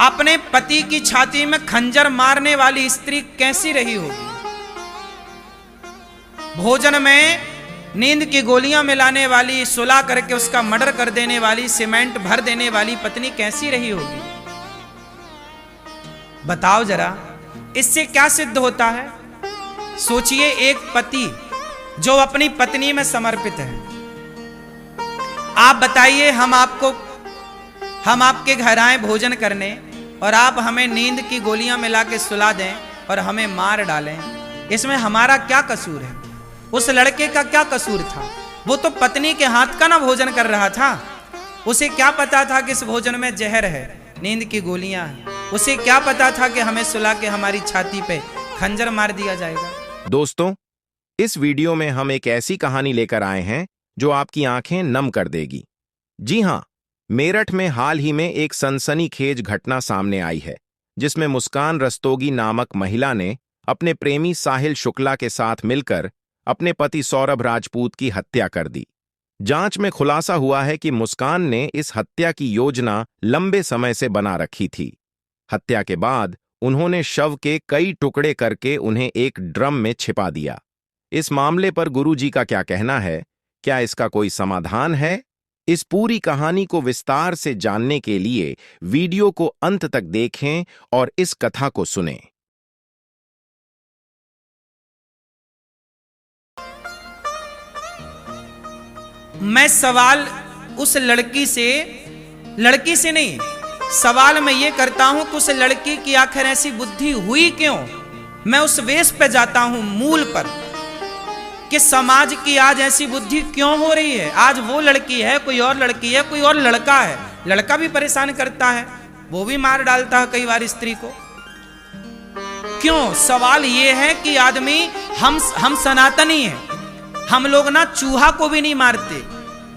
अपने पति की छाती में खंजर मारने वाली स्त्री कैसी रही होगी? भोजन में नींद की गोलियां मिलाने वाली, सुला करके उसका मर्डर कर देने वाली, सीमेंट भर देने वाली पत्नी कैसी रही होगी? बताओ जरा, इससे क्या सिद्ध होता है? सोचिए, एक पति जो अपनी पत्नी में समर्पित है। आप बताइए, हम आपके घर आए भोजन करने और आप हमें नींद की गोलियां मिला के सुला दें और हमें मार डालें, इसमें हमारा क्या कसूर है? उस लड़के का क्या कसूर था? वो तो पत्नी के हाथ का ना भोजन कर रहा था। उसे क्या पता था कि इस भोजन में जहर है, नींद की गोलियां हैं? उसे क्या पता था कि हमें सुला के हमारी छाती पे खंजर मार दिया जाएगा? दोस्तों, इस वीडियो में हम एक ऐसी कहानी लेकर आए हैं जो आपकी आंखें नम कर देगी। जी हां, मेरठ में हाल ही में एक सनसनीखेज घटना सामने आई है, जिसमें मुस्कान रस्तोगी नामक महिला ने अपने प्रेमी साहिल शुक्ला के साथ मिलकर अपने पति सौरभ राजपूत की हत्या कर दी। जांच में खुलासा हुआ है कि मुस्कान ने इस हत्या की योजना लंबे समय से बना रखी थी। हत्या के बाद उन्होंने शव के कई टुकड़े करके उन्हें एक ड्रम में छिपा दिया। इस मामले पर गुरुजी का क्या कहना है? क्या इसका कोई समाधान है? इस पूरी कहानी को विस्तार से जानने के लिए वीडियो को अंत तक देखें और इस कथा को सुनें। मैं सवाल उस लड़की से नहीं, सवाल मैं ये करता हूं कि उस लड़की की आखिर ऐसी बुद्धि हुई क्यों? मैं उस वेश पे जाता हूं, मूल पर, कि समाज की आज ऐसी बुद्धि क्यों हो रही है। आज वो लड़की है, कोई और लड़की है, कोई और लड़का है, लड़का भी परेशान करता है, वो भी मार डालता है कई बार स्त्री को। क्यों? सवाल ये है कि आदमी, हम सनातनी हैं, हम लोग ना चूहा को भी नहीं मारते,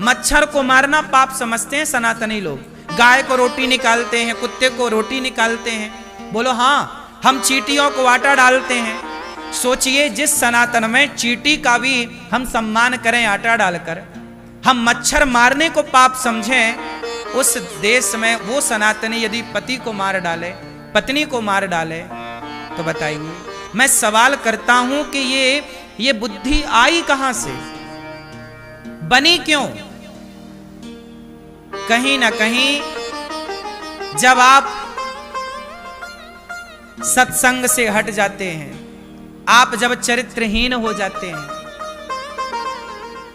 मच्छर को मारना पाप समझते हैं सनातनी लोग। गाय को रोटी निकालते हैं, कुत्ते को रोटी निकालते हैं। बोलो हाँ, हम चींटियों को आटा डालते हैं। सोचिए, जिस सनातन में चींटी का भी हम सम्मान करें आटा डालकर, हम मच्छर मारने को पाप समझें, उस देश में वो सनातनी यदि पति को मार डाले, पत्नी को मार डाले, तो बताइए। मैं सवाल करता हूं कि ये बुद्धि आई कहां से, बनी क्यों? कहीं ना कहीं जब आप सत्संग से हट जाते हैं, आप जब चरित्रहीन हो जाते हैं।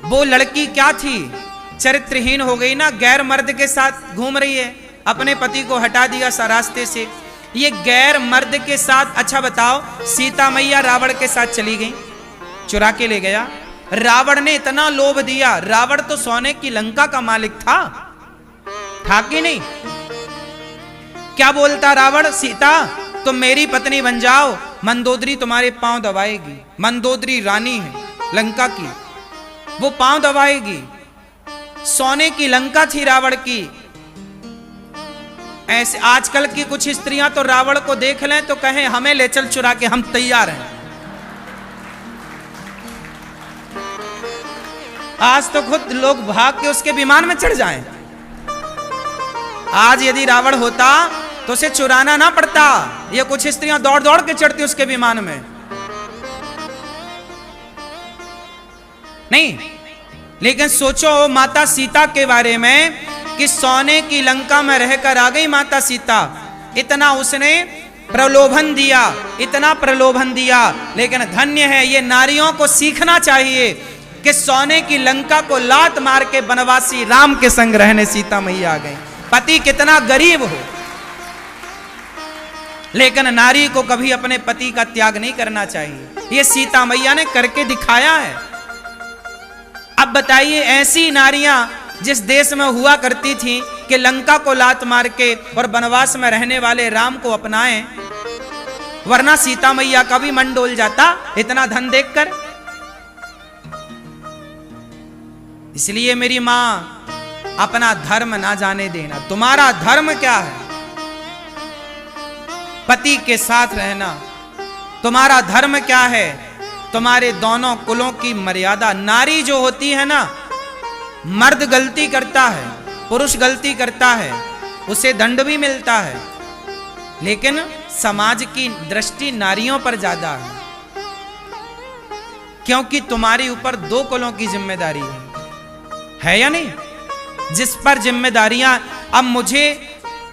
वो लड़की क्या थी? चरित्रहीन हो गई ना, गैर मर्द के साथ घूम रही है, अपने पति को हटा दिया रास्ते से। ये गैर मर्द के साथ, अच्छा बताओ, सीता मैया रावण के साथ चली गई, चुरा के ले गया। रावण ने इतना लोभ दिया, रावण तो सोने की लंका का मालिक था कि नहीं? क्या बोलता रावण? सीता तुम मेरी पत्नी बन जाओ, मंदोदरी तुम्हारे पांव दबाएगी। मंदोदरी रानी है लंका की, वो पांव दबाएगी। सोने की लंका थी रावण की। ऐसे आजकल की कुछ स्त्रियां तो रावण को देख लें तो कहें हमें ले चल चुरा के, हम तैयार हैं। आज तो खुद लोग भाग के उसके विमान में चढ़ जाएं। आज यदि रावण होता तो उसे चुराना ना पड़ता, ये कुछ स्त्रियां दौड़ दौड़ के चढ़ती उसके विमान में। नहीं, लेकिन सोचो माता सीता के बारे में कि सोने की लंका में रहकर आ गई माता सीता। इतना उसने प्रलोभन दिया, इतना प्रलोभन दिया। लेकिन धन्य है, ये नारियों को सीखना चाहिए कि सोने की लंका को लात मार के वनवासी राम के संग रहने सीता मैया आ गई। पति कितना गरीब हो, लेकिन नारी को कभी अपने पति का त्याग नहीं करना चाहिए। ये सीता मैया ने करके दिखाया है। अब बताइए, ऐसी नारियां जिस देश में हुआ करती थी कि लंका को लात मार के और वनवास में रहने वाले राम को अपनाएं, वरना सीता मैया का भी मन डोल जाता इतना धन देखकर। इसलिए मेरी मां, अपना धर्म ना जाने देना। तुम्हारा धर्म क्या है? पति के साथ रहना। तुम्हारा धर्म क्या है? तुम्हारे दोनों कुलों की मर्यादा। नारी जो होती है ना, मर्द गलती करता है, पुरुष गलती करता है, उसे दंड भी मिलता है। लेकिन समाज की दृष्टि नारियों पर ज्यादा है, क्योंकि तुम्हारे ऊपर 2 कुलों की जिम्मेदारी है या नहीं? जिस पर जिम्मेदारियां, अब मुझे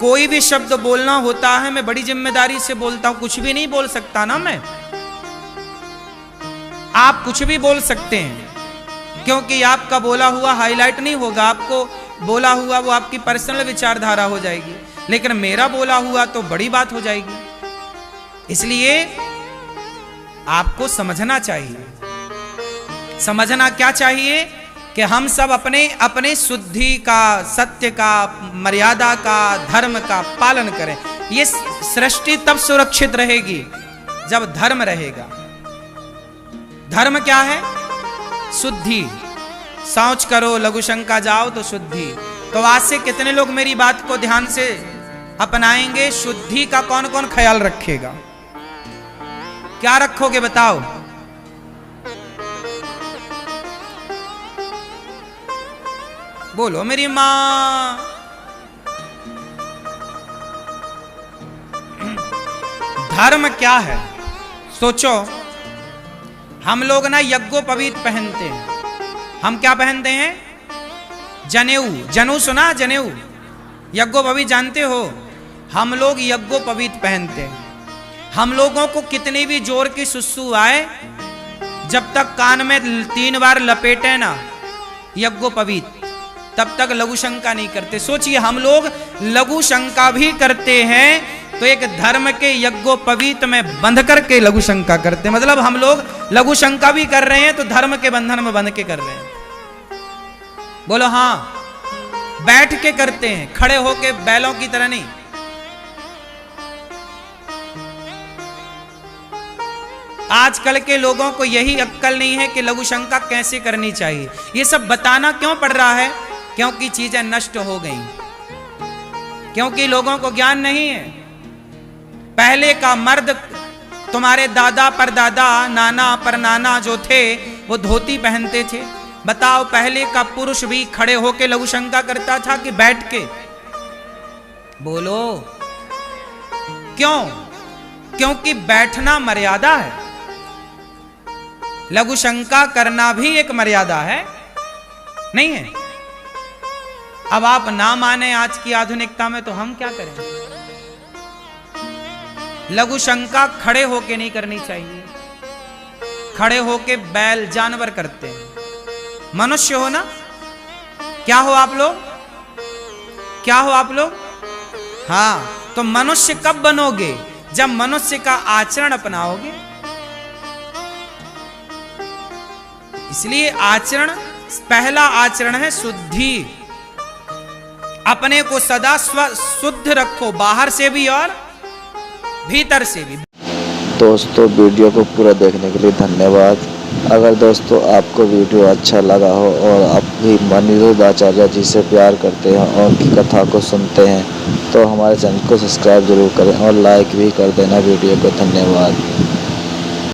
कोई भी शब्द बोलना होता है, मैं बड़ी जिम्मेदारी से बोलता हूं, कुछ भी नहीं बोल सकता ना मैं। आप कुछ भी बोल सकते हैं, क्योंकि आपका बोला हुआ हाईलाइट नहीं होगा, आपको बोला हुआ वो आपकी पर्सनल विचारधारा हो जाएगी, लेकिन मेरा बोला हुआ तो बड़ी बात हो जाएगी। इसलिए आपको समझना चाहिए। समझना क्या चाहिए कि हम सब अपने अपने शुद्धि का, सत्य का, मर्यादा का, धर्म का पालन करें। ये सृष्टि तब सुरक्षित रहेगी जब धर्म रहेगा। धर्म क्या है? शुद्धि। शौच करो, लघु शंका जाओ तो शुद्धि। तो आज से कितने लोग मेरी बात को ध्यान से अपनाएंगे? शुद्धि का कौन कौन ख्याल रखेगा? क्या रखोगे बताओ? बोलो मेरी मां। धर्म क्या है? सोचो। हम लोग ना यज्ञोपवीत पहनते हैं। हम क्या पहनते हैं? जनेऊ। जनेऊ सुना? जनेऊ। यज्ञोपवीत जानते हो? हम लोग यज्ञोपवीत पहनते हैं। हम लोगों को कितनी भी जोर की सुसु आए, जब तक कान में 3 बार लपेटे ना यज्ञोपवीत, तब तक लघु शंका नहीं करते। सोचिए, हम लोग लघु शंका भी करते हैं तो एक धर्म के यज्ञोपवीत में बंध करके लघु शंका करते हैं। मतलब हम लोग लघु शंका भी कर रहे हैं तो धर्म के बंधन में बंध के कर रहे हैं। बोलो हाँ। बैठ के करते हैं, खड़े होके बैलों की तरह नहीं। आजकल के लोगों को यही अक्कल नहीं है कि लघु शंका कैसे करनी चाहिए। ये सब बताना क्यों पड़ रहा है? क्योंकि चीजें नष्ट हो गई, क्योंकि लोगों को ज्ञान नहीं है। पहले का मर्द, तुम्हारे दादा परदादा, नाना परनाना जो थे, वो धोती पहनते थे। बताओ, पहले का पुरुष भी खड़े होके लघु शंका करता था कि बैठ के? बोलो क्यों? क्योंकि बैठना मर्यादा है। लघु शंका करना भी एक मर्यादा है, नहीं है? अब आप ना माने आज की आधुनिकता में, तो हम क्या करें? लघु शंका खड़े होके नहीं करनी चाहिए। खड़े होके बैल, जानवर करते हैं। मनुष्य हो ना? क्या हो आप लोग? क्या हो आप लोग? हाँ, तो मनुष्य कब बनोगे? जब मनुष्य का आचरण अपनाओगे। इसलिए आचरण, पहला आचरण है शुद्धि। अपने को सदा शुद्ध रखो, बाहर से भी और भीतर से भी। दोस्तों, वीडियो को पूरा देखने के लिए धन्यवाद। अगर दोस्तों आपको वीडियो अच्छा लगा हो और आप भी अनिरुद्ध आचार्य जी से प्यार करते हैं और उनकी कथा को सुनते हैं, तो हमारे चैनल को सब्सक्राइब जरूर करें और लाइक भी कर देना वीडियो को। धन्यवाद।